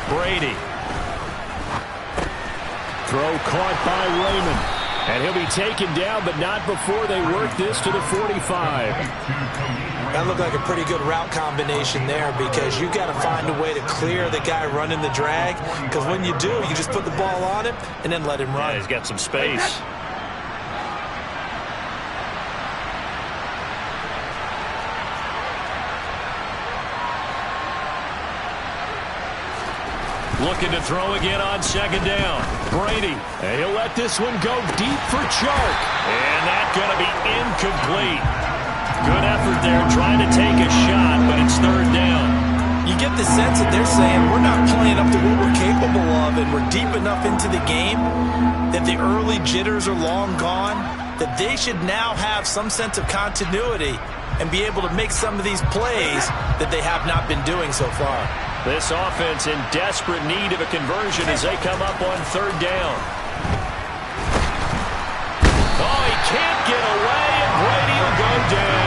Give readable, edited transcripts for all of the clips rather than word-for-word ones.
Brady. Throw caught by Raymond. And he'll be taken down, but not before they work this to the 45. That looked like a pretty good route combination there, because you got to find a way to clear the guy running the drag, because when you do, you just put the ball on him and then let him run. Yeah, he's got some space. Looking to throw again on second down. Brady, and he'll let this one go deep for Chark. And that's going to be incomplete. Good effort there trying to take a shot, but it's third down. You get the sense that they're saying we're not playing up to what we're capable of, and we're deep enough into the game that the early jitters are long gone, that they should now have some sense of continuity and be able to make some of these plays that they have not been doing so far. This offense in desperate need of a conversion as they come up on third down. Oh, he can't get away, and Brady will go down.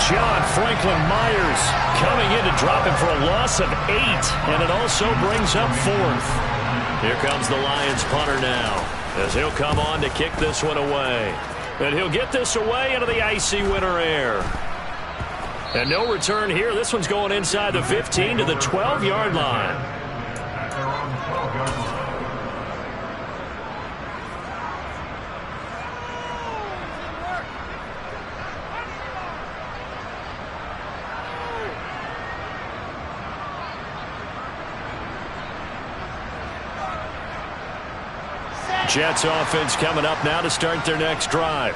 John Franklin Myers coming in to drop him for a loss of 8, and it also brings up fourth. Here comes the Lions punter now, as he'll come on to kick this one away. And he'll get this away into the icy winter air. And no return here. This one's going inside the 15 to the 12-yard line. Jets offense coming up now to start their next drive.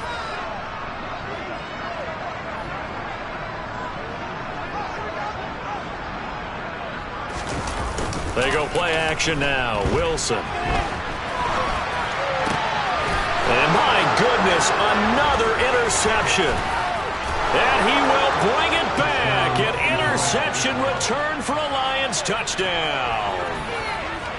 They go play action now. Wilson. And my goodness, another interception. And he will bring it back. An interception return for a Lions touchdown.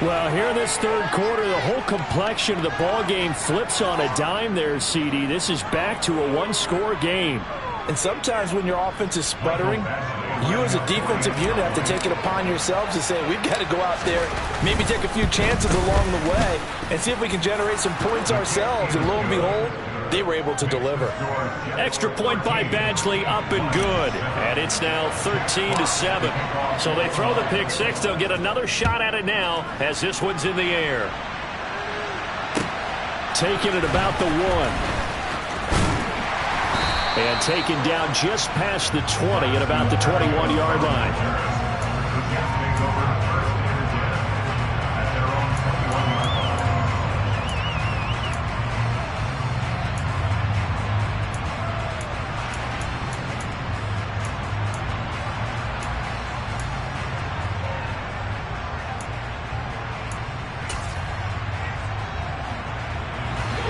Well, here in this third quarter, the whole complexion of the ball game flips on a dime there, CD. This is back to a one-score game. And sometimes when your offense is sputtering, you as a defensive unit have to take it upon yourselves to say, we've got to go out there, maybe take a few chances along the way, and see if we can generate some points ourselves. And lo and behold, they were able to deliver. Extra point by Badgley, up and good. And it's now 13-7. So they throw the pick six. They'll get another shot at it now as this one's in the air. Taking it about the 1. And taken down just past the 20 at about the 21-yard line.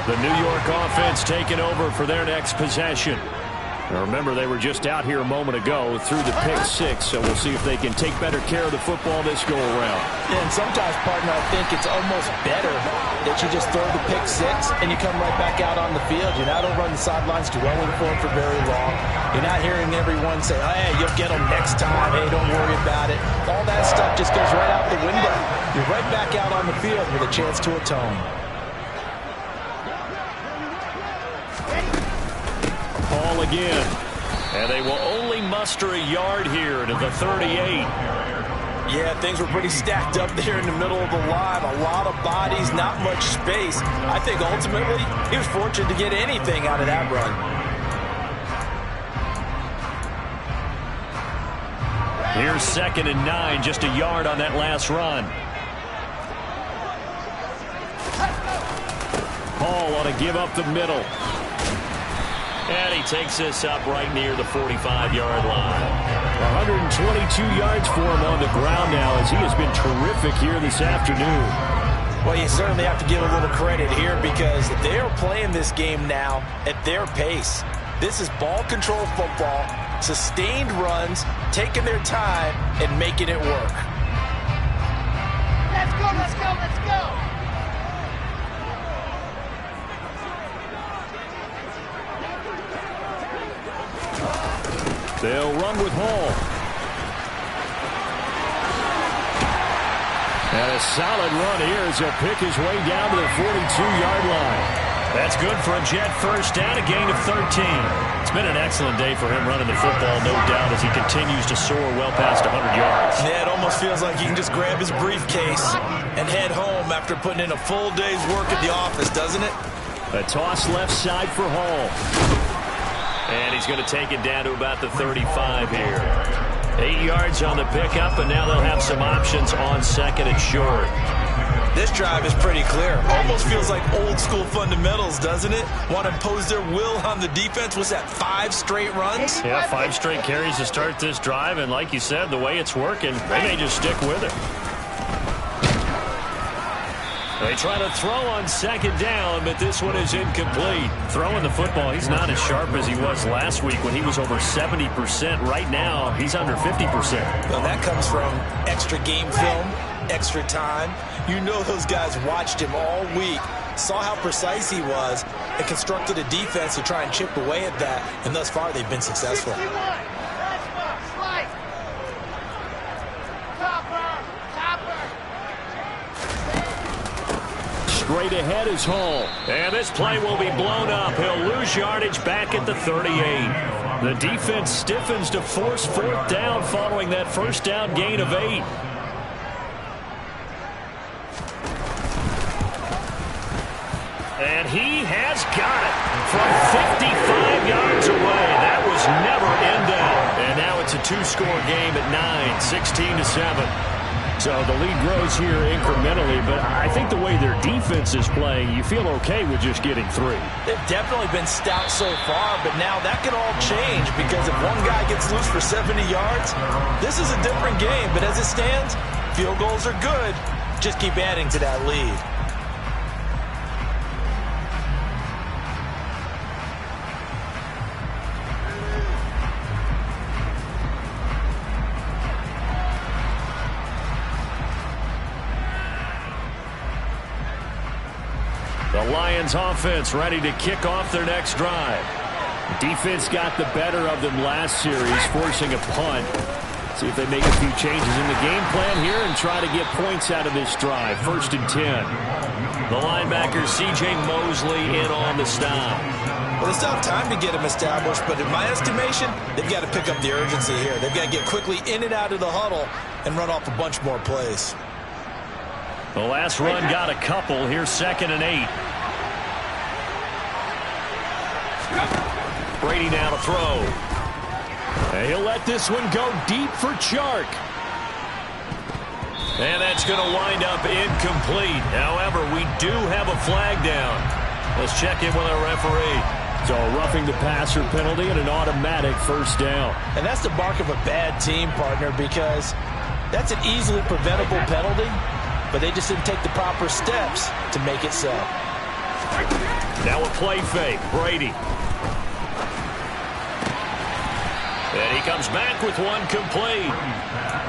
The New York offense taking over for their next possession. Now remember, they were just out here a moment ago through the pick six, so we'll see if they can take better care of the football this go-around. And sometimes, partner, I think it's almost better that you just throw the pick six and you come right back out on the field. You're not over on the sidelines dwelling for it for very long. You're not hearing everyone say, hey, you'll get them next time. Hey, don't worry about it. All that stuff just goes right out the window. You're right back out on the field with a chance to atone. Ball again. And they will only muster a yard here to the 38. Yeah, things were pretty stacked up there in the middle of the line. A lot of bodies, not much space. I think ultimately he was fortunate to get anything out of that run. Here's 2nd and 9, just a yard on that last run. Hall ought to give up the middle. And he takes this up right near the 45-yard line. 122 yards for him on the ground now, as he has been terrific here this afternoon. Well, you certainly have to give a little credit here, because they are playing this game now at their pace. This is ball control football, sustained runs, taking their time and making it work. Let's go, let's go, let's go! They'll run with Hall. And a solid run here as he'll pick his way down to the 42-yard line. That's good for a Jet first down, a gain of 13. It's been an excellent day for him running the football, no doubt, as he continues to soar well past 100 yards. Yeah, it almost feels like he can just grab his briefcase and head home after putting in a full day's work at the office, doesn't it? A toss left side for Hall. And he's going to take it down to about the 35 here. 8 yards on the pickup, and now they'll have some options on second and short. This drive is pretty clear. Almost feels like old school fundamentals, doesn't it? Want to impose their will on the defense. Was that 5 straight runs? Yeah, 5 straight carries to start this drive, and like you said, the way it's working, they may just stick with it. They try to throw on second down, but this one is incomplete. Throwing the football, he's not as sharp as he was last week when he was over 70%. Right now, he's under 50%. Well, that comes from extra game film, extra time. You know those guys watched him all week, saw how precise he was, and constructed a defense to try and chip away at that, and thus far they've been successful. Straight ahead is Hall. And this play will be blown up. He'll lose yardage back at the 38. The defense stiffens to force fourth down following that first down gain of 8. And he has got it from 55 yards away. That was never in doubt. And now it's a 2-score game at 9, 16-7. So the lead grows here incrementally, but I think the way their defense is playing, you feel okay with just getting 3. They've definitely been stout so far, but now that can all change because if one guy gets loose for 70 yards, this is a different game. But as it stands, field goals are good. Just keep adding to that lead. The Lions offense ready to kick off their next drive. Defense got the better of them last series, forcing a punt. See if they make a few changes in the game plan here and try to get points out of this drive. 1st and 10. The linebacker C.J. Mosley in on the stop. Well, they still have time to get him established, but in my estimation, they've got to pick up the urgency here. They've got to get quickly in and out of the huddle and run off a bunch more plays. The last run got a couple. Here's 2nd and 8. Brady now to throw. And he'll let this one go deep for Chark. And that's going to wind up incomplete. However, we do have a flag down. Let's check in with our referee. So a roughing the passer penalty and an automatic first down. And that's the mark of a bad team, partner, because that's an easily preventable penalty, but they just didn't take the proper steps to make it so. Now a play fake. Brady. And he comes back with one complete.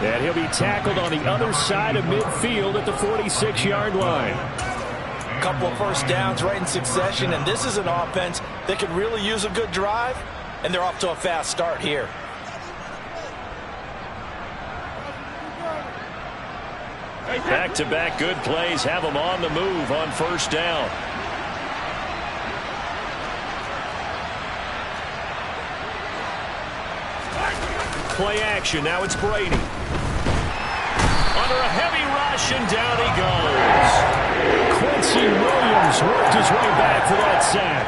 And he'll be tackled on the other side of midfield at the 46-yard line. A couple of first downs right in succession, and this is an offense that could really use a good drive, and they're off to a fast start here. Back-to-back good plays have them on the move on first down. Play action. Now it's Brady. Under a heavy rush, and down he goes. Quincy Williams worked his way back for that sack.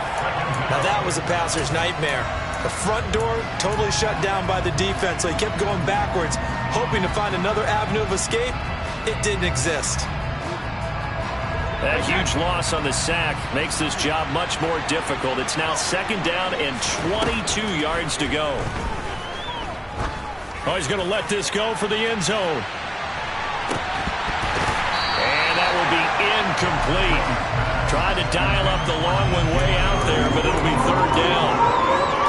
Now that was a passer's nightmare. The front door totally shut down by the defense, so he kept going backwards, hoping to find another avenue of escape. It didn't exist. That huge loss on the sack makes this job much more difficult. It's now 2nd down and 22 yards to go. Oh, he's going to let this go for the end zone. And that will be incomplete. Tried to dial up the long one way out there, but it'll be 3rd down.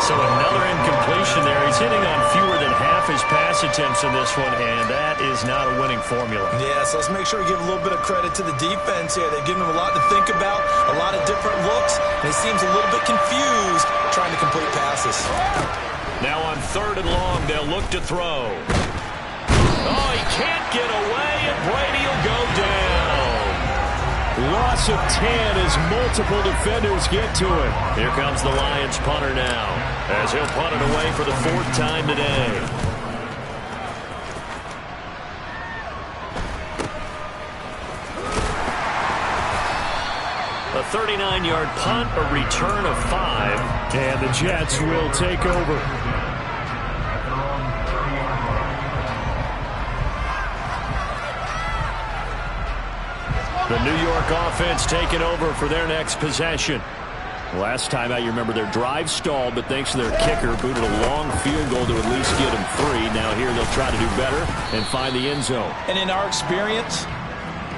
So another incompletion there. He's hitting on fewer than half his pass attempts in this one, and that is not a winning formula. Yeah, so let's make sure we give a little bit of credit to the defense here. They've given him a lot to think about, a lot of different looks, and he seems a little bit confused trying to complete passes. Now on 3rd and long, they'll look to throw. Oh, he can't get away, and Brady will go down. Loss of 10 as multiple defenders get to it. Here comes the Lions punter now, as he'll punt it away for the 4th time today. A 39-yard punt, a return of 5, and the Jets will take over. The New York offense taking over for their next possession. Last time out, you remember their drive stalled, but thanks to their kicker, booted a long field goal to at least get them 3. Now here they'll try to do better and find the end zone. And in our experience,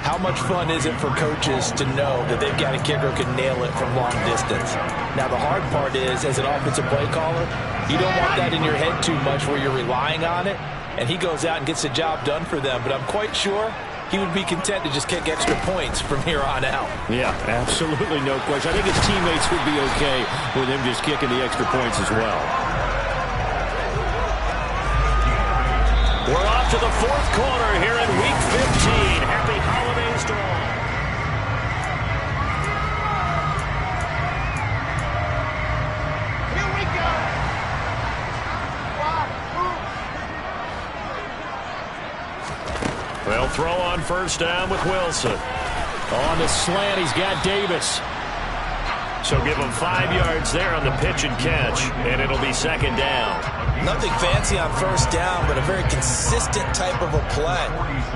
how much fun is it for coaches to know that they've got a kicker who can nail it from long distance? Now, the hard part is, as an offensive play caller, you don't want that in your head too much where you're relying on it, and he goes out and gets the job done for them. But I'm quite sure he would be content to just kick extra points from here on out. Yeah, absolutely no question. I think his teammates would be okay with him just kicking the extra points as well. We're off to the 4th quarter here in Week 15. Happy holidays to all. Here we go. They'll throw on 1st down with Wilson. On the slant, he's got Davis. So give him 5 yards there on the pitch and catch, and it'll be 2nd down. Nothing fancy on 1st down, but a very consistent type of a play.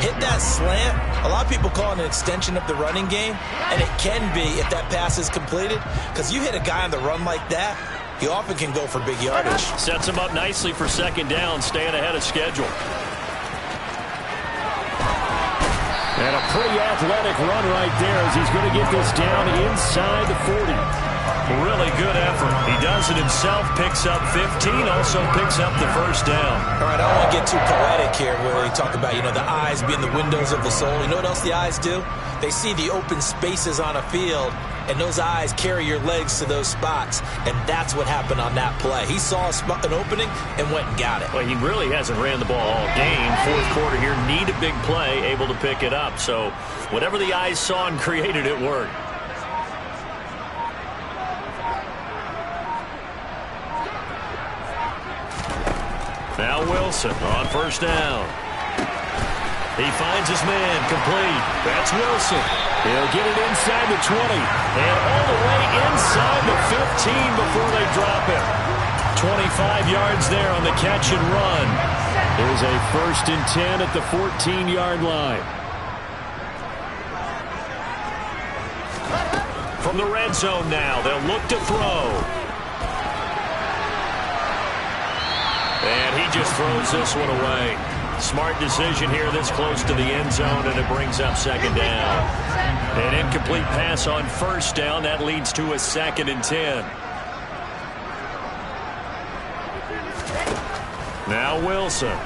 Hit that slant. A lot of people call it an extension of the running game, and it can be if that pass is completed, because you hit a guy on the run like that, he often can go for big yardage. Sets him up nicely for 2nd down, staying ahead of schedule. And a pretty athletic run right there as he's going to get this down inside the 40. Really good effort. He does it himself, picks up 15, also picks up the 1st down. All right, I don't want to get too poetic here where they talk about, the eyes being the windows of the soul. You know what else the eyes do? They see the open spaces on a field, and those eyes carry your legs to those spots, and that's what happened on that play. He saw an opening and went and got it. Well, he really hasn't ran the ball all game. 4th quarter here, need a big play, able to pick it up. So whatever the eyes saw and created, it worked. Now Wilson on 1st down. He finds his man, complete. That's Wilson. He'll get it inside the 20 and all the way inside the 15 before they drop it. 25 yards there on the catch and run. There's a 1st and 10 at the 14-yard line. From the red zone now, they'll look to throw. And he just throws this one away. Smart decision here this close to the end zone, and it brings up 2nd down. An incomplete pass on 1st down. That leads to a 2nd and 10. Now Wilson.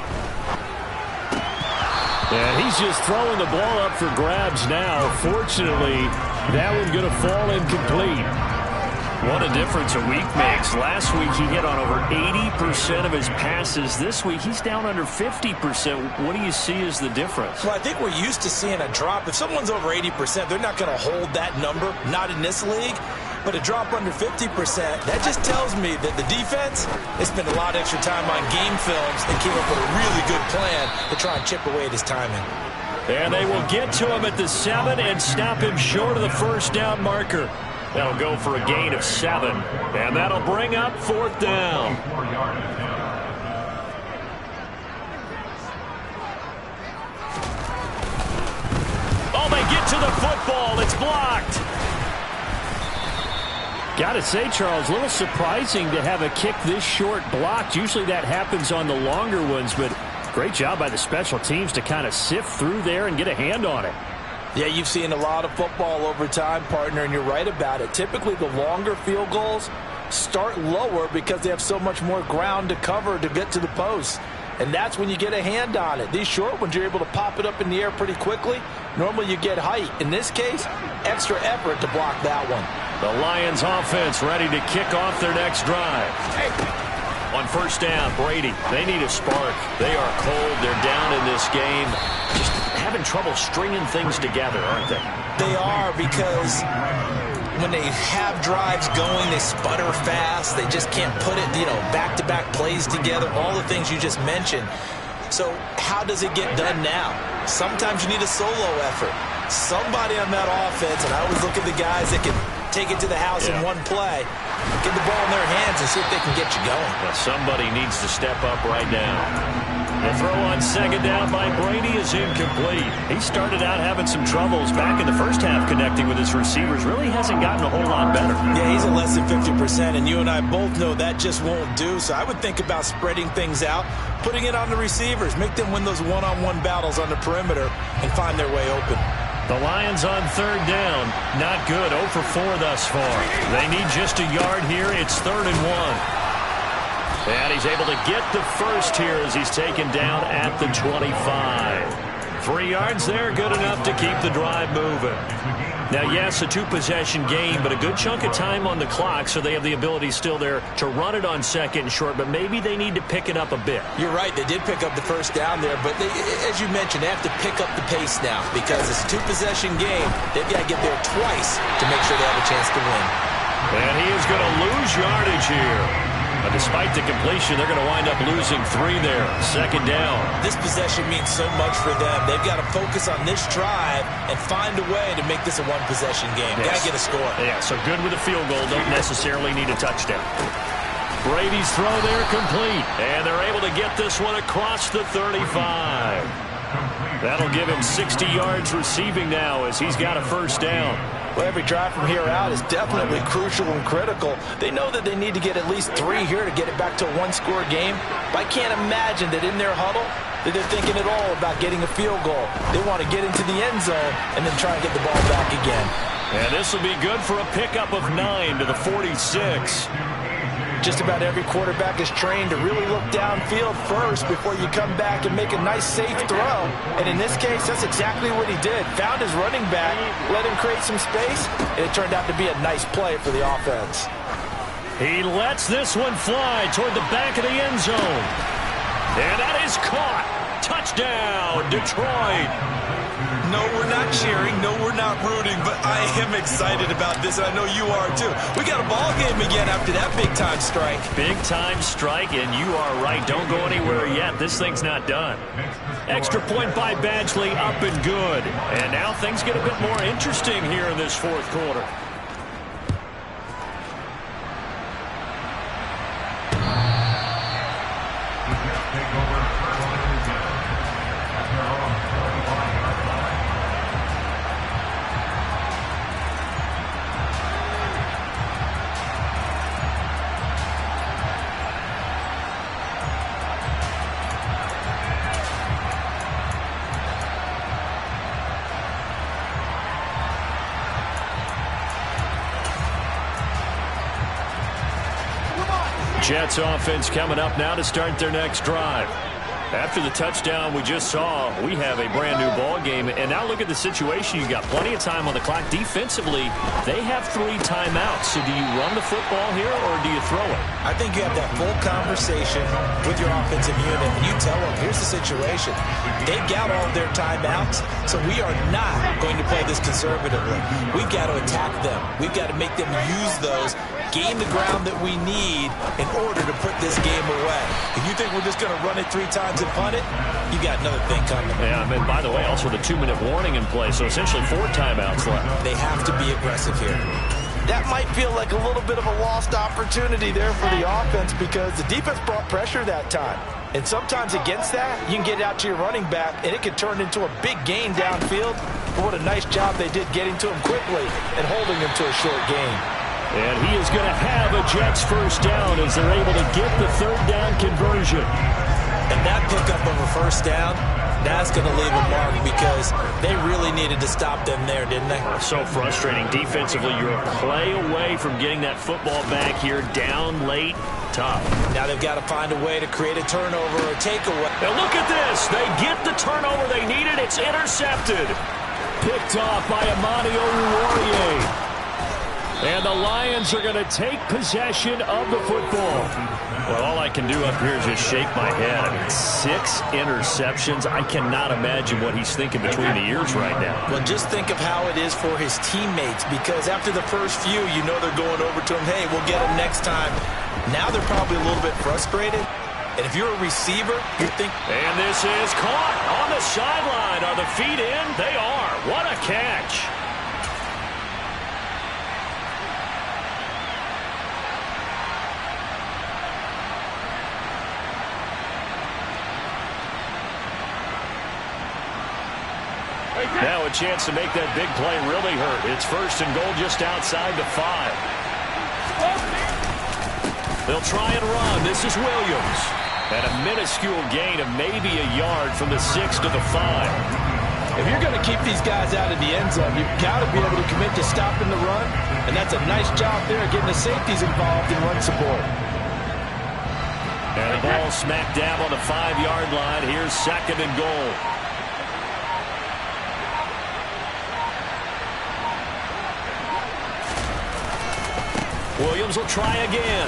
And he's just throwing the ball up for grabs now. Fortunately, that one's going to fall incomplete. What a difference a week makes. Last week he hit on over 80% of his passes. This week he's down under 50%. What do you see as the difference? Well, I think we're used to seeing a drop. If someone's over 80%, they're not going to hold that number. Not in this league. But a drop under 50%, that just tells me that the defense, they spent a lot of extra time on game films and came up with a really good plan to try and chip away at his timing. And they will get to him at the 7 and stop him short of the 1st down marker. That'll go for a gain of 7, and that'll bring up 4th down. Oh, they get to the football. It's blocked. Got to say, Charles, a little surprising to have a kick this short blocked. Usually that happens on the longer ones, but great job by the special teams to kind of sift through there and get a hand on it. Yeah, you've seen a lot of football over time, partner, and you're right about it. Typically, the longer field goals start lower because they have so much more ground to cover to get to the post. And that's when you get a hand on it. These short ones, you're able to pop it up in the air pretty quickly. Normally, you get height. In this case, extra effort to block that one. The Lions offense ready to kick off their next drive. On first down, Brady, they need a spark. They are cold. They're down in this game. Just having trouble stringing things together, aren't they? They are, because when they have drives going, they sputter fast. They just can't put it, back-to-back plays together, all the things you just mentioned. So how does it get done now? Sometimes you need a solo effort. Somebody on that offense, and I always look at the guys that can take it to the house in one play, get the ball in their hands and see if they can get you going. Well, somebody needs to step up right now. The throw on second down by Brady is incomplete. He started out having some troubles back in the first half connecting with his receivers. Really hasn't gotten a whole lot better. Yeah, he's at less than 50%, and you and I both know that just won't do. So I would think about spreading things out, putting it on the receivers, make them win those one-on-one battles on the perimeter and find their way open. The Lions on third down. Not good. 0 for 4 thus far. They need just a yard here. It's 3rd and 1. And he's able to get the first here as he's taken down at the 25. 3 yards there, good enough to keep the drive moving. Now, yes, a 2-possession game, but a good chunk of time on the clock, so they have the ability still there to run it on second and short, but maybe they need to pick it up a bit. You're right, they did pick up the first down there, but as you mentioned, they have to pick up the pace now because it's a 2-possession game. They've got to get there twice to make sure they have a chance to win. And he is going to lose yardage here. Despite the completion, they're going to wind up losing 3 there. Second down. This possession means so much for them. They've got to focus on this drive and find a way to make this a 1-possession game. Yes. Got to get a score. Yeah, so good with a field goal. Don't necessarily need a touchdown. Brady's throw there complete. And they're able to get this one across the 35. That'll give him 60 yards receiving now as he's got a first down. Well, every drive from here out is definitely crucial and critical. They know that they need to get at least 3 here to get it back to a 1-score game. But I can't imagine that in their huddle that they're thinking at all about getting a field goal. They want to get into the end zone and then try and get the ball back again. And this will be good for a pickup of 9 to the 46. Just about every quarterback is trained to really look downfield first before you come back and make a nice, safe throw. And in this case, that's exactly what he did. Found his running back, let him create some space, and it turned out to be a nice play for the offense. He lets this one fly toward the back of the end zone. And that is caught. Touchdown, Detroit. No, we're not cheering. No, we're not rooting, but I am excited about this, and I know you are too. We got a ball game again after that big-time strike. Big-time strike, and you are right. Don't go anywhere yet. This thing's not done. Extra point by Badgley, up and good. And now things get a bit more interesting here in this 4th quarter. Jets offense coming up now to start their next drive. After the touchdown we just saw, we have a brand new ball game. And now look at the situation. You got plenty of time on the clock. Defensively, they have 3 timeouts. So do you run the football here or do you throw it? I think you have that full conversation with your offensive unit, and you tell them, here's the situation. They've got all of their timeouts, so we are not going to play this conservatively. We've got to attack them. We've got to make them use those, gain the ground that we need in order to put this game away. If you think we're just going to run it 3 times and punt it, you got another thing coming. Yeah, and by the way, also the 2-minute warning in play, so essentially 4 timeouts left. They have to be aggressive here. That might feel like a little bit of a lost opportunity there for the offense because the defense brought pressure that time. And sometimes against that, you can get out to your running back, and it can turn into a big gain downfield. But what a nice job they did getting to him quickly and holding him to a short gain. And he is going to have a Jets first down as they're able to get the 3rd down conversion. And that pickup of a first down, that's going to leave a mark because they really needed to stop them there, didn't they? So frustrating. Defensively, you're a play away from getting that football back here down late. Tough. Now they've got to find a way to create a turnover or a takeaway. Now look at this. They get the turnover they needed. It's intercepted. Picked off by Amani Oruwariye. And the Lions are going to take possession of the football. Well, all I can do up here is just shake my head. I mean, 6 interceptions. I cannot imagine what he's thinking between the ears right now. Well, just think of how it is for his teammates, because after the first few, you know they're going over to him, hey, we'll get him next time. Now they're probably a little bit frustrated. And if you're a receiver, you think... And this is caught on the sideline. Are the feet in? They are. What a catch. Now a chance to make that big play really hurt. It's 1st and goal just outside the 5. They'll try and run. This is Williams. And a minuscule gain of maybe a yard from the 6 to the 5. If you're going to keep these guys out of the end zone, you've got to be able to commit to stopping the run. And that's a nice job there, getting the safeties involved in run support. And the ball smack dab on the 5-yard line. Here's 2nd and goal. Williams will try again.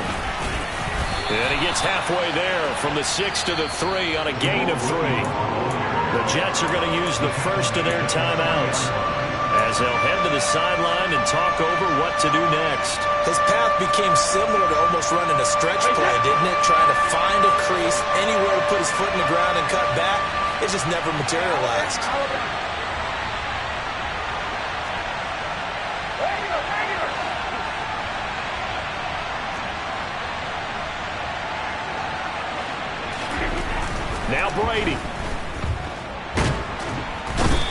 And he gets halfway there from the 6 to the 3 on a gain of 3. The Jets are going to use the first of their timeouts as they'll head to the sideline and talk over what to do next. His path became similar to almost running a stretch play, didn't it? Trying to find a crease, anywhere to put his foot in the ground and cut back. It just never materialized. Now Brady.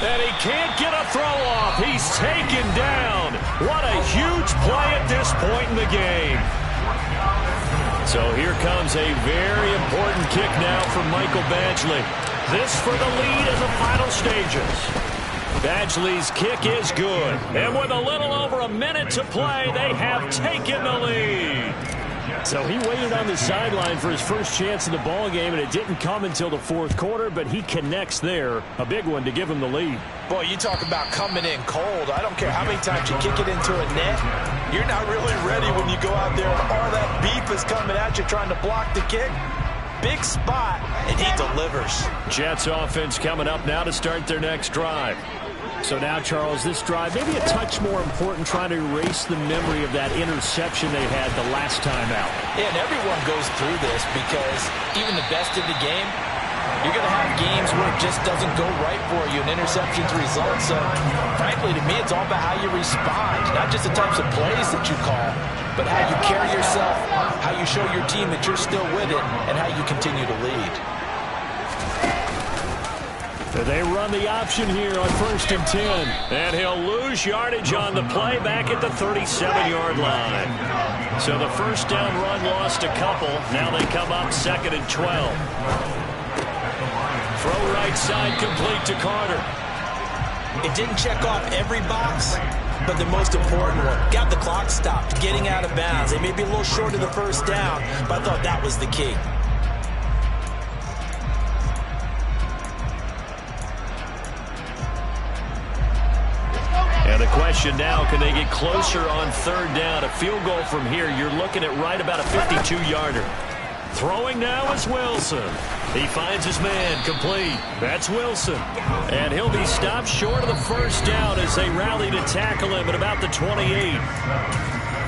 And he can't get a throw off. He's taken down. What a huge play at this point in the game. So here comes a very important kick now from Michael Badgley. This for the lead in the final stages. Badgley's kick is good. And with a little over a minute to play, they have taken the lead. So he waited on the sideline for his first chance in the ball game, and it didn't come until the 4th quarter, but he connects there. A big one to give him the lead. Boy, you talk about coming in cold. I don't care how many times you kick it into a net. You're not really ready when you go out there and all that beef is coming at you trying to block the kick. Big spot, and he delivers. Jets offense coming up now to start their next drive. So now, Charles, this drive maybe a touch more important, trying to erase the memory of that interception they had the last time out. Yeah, and everyone goes through this because even the best in the game, you're going to have games where it just doesn't go right for you, and interceptions result. So, frankly, to me, it's all about how you respond, not just the types of plays that you call, but how you carry yourself, how you show your team that you're still with it, and how you continue to lead. They run the option here on 1st and 10. And he'll lose yardage on the play back at the 37-yard line. So the first down run lost a couple. Now they come up 2nd and 12. Throw right side complete to Carter. It didn't check off every box, but the most important one. Got the clock stopped, getting out of bounds. They may be a little short of the first down, but I thought that was the key. And the question now, can they get closer on 3rd down? A field goal from here, you're looking at right about a 52-yarder. Throwing now is Wilson. He finds his man, complete. That's Wilson. And he'll be stopped short of the first down as they rally to tackle him at about the 28.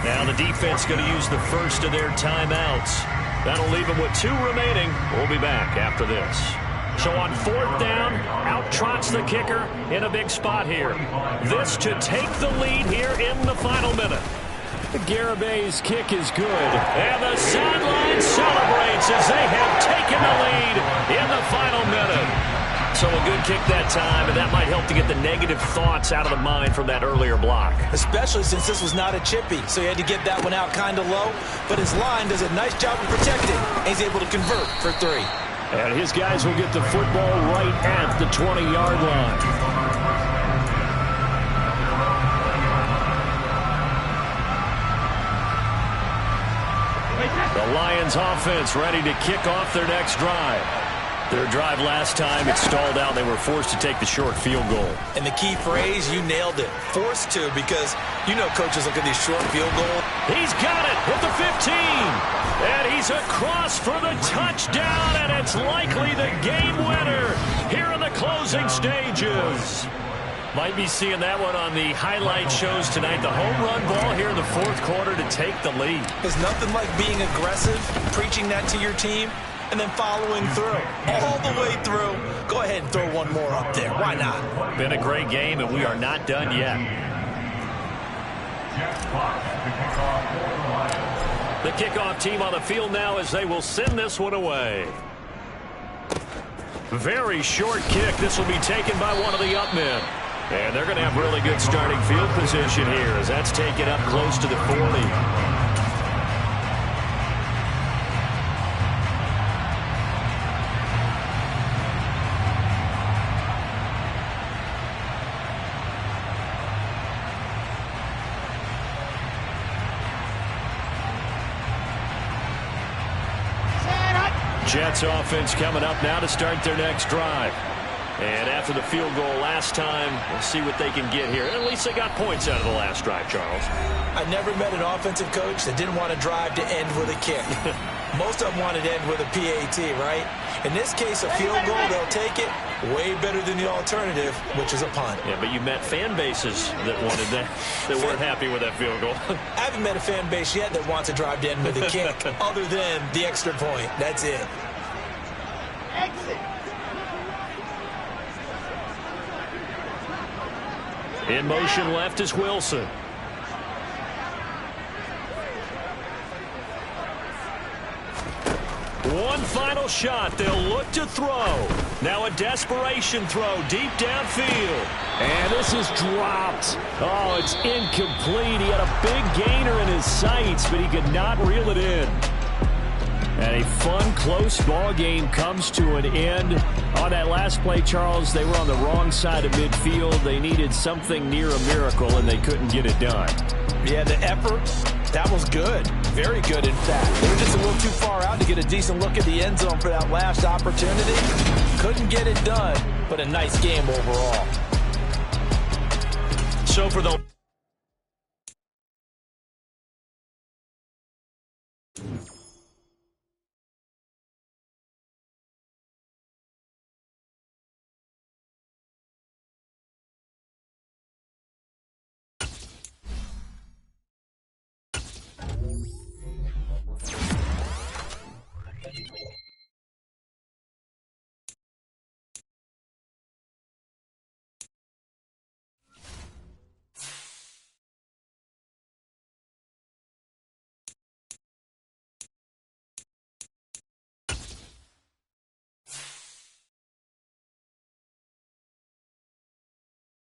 Now the defense going to use the first of their timeouts. That'll leave them with 2 remaining. We'll be back after this. So on 4th down, out trots the kicker in a big spot here. This to take the lead here in the final minute. The Garabay's kick is good. And the sideline celebrates as they have taken the lead in the final minute. So a good kick that time, and that might help to get the negative thoughts out of the mind from that earlier block. Especially since this was not a chippy, so he had to get that one out kind of low. But his line does a nice job of protecting, and he's able to convert for 3. And his guys will get the football right at the 20-yard line. The Lions offense ready to kick off their next drive. Their drive last time, it stalled out. They were forced to take the short field goal. And the key phrase, you nailed it. Forced to, because you know coaches look at these short field goals. He's got it at the 15. And he's across for the touchdown, and it's likely the game winner here in the closing stages. Might be seeing that one on the highlight shows tonight. The home run ball here in the fourth quarter to take the lead. There's nothing like being aggressive, preaching that to your team, and then following through. All the way through. Go ahead and throw one more up there. Why not? Been a great game, and we are not done yet. The kickoff team on the field now as they will send this one away. Very short kick. This will be taken by one of the up men. And they're going to have really good starting field position here as that's taken up close to the 40. Jets offense coming up now to start their next drive. And after the field goal last time, we'll see what they can get here. At least they got points out of the last drive, Charles. I never met an offensive coach that didn't want to drive to end with a kick. Most of them wanted to end with a PAT, right? In this case, a field goal, they'll take it. Way better than the alternative, which is a punt. Yeah, but you met fan bases that wanted that, that weren't happy with that field goal. I haven't met a fan base yet that wants to drive to end with a kick, other than the extra point. That's it. Exit. In motion left is Wilson. One final shot. They'll look to throw. Now a desperation throw deep downfield. And this is dropped. Oh, it's incomplete. He had a big gainer in his sights, but he could not reel it in. And a fun, close ball game comes to an end. On that last play, Charles, they were on the wrong side of midfield. They needed something near a miracle, and they couldn't get it done. Yeah, the effort, that was good. Very good, in fact. They were just a little too far out to get a decent look at the end zone for that last opportunity. Couldn't get it done, but a nice game overall. So for the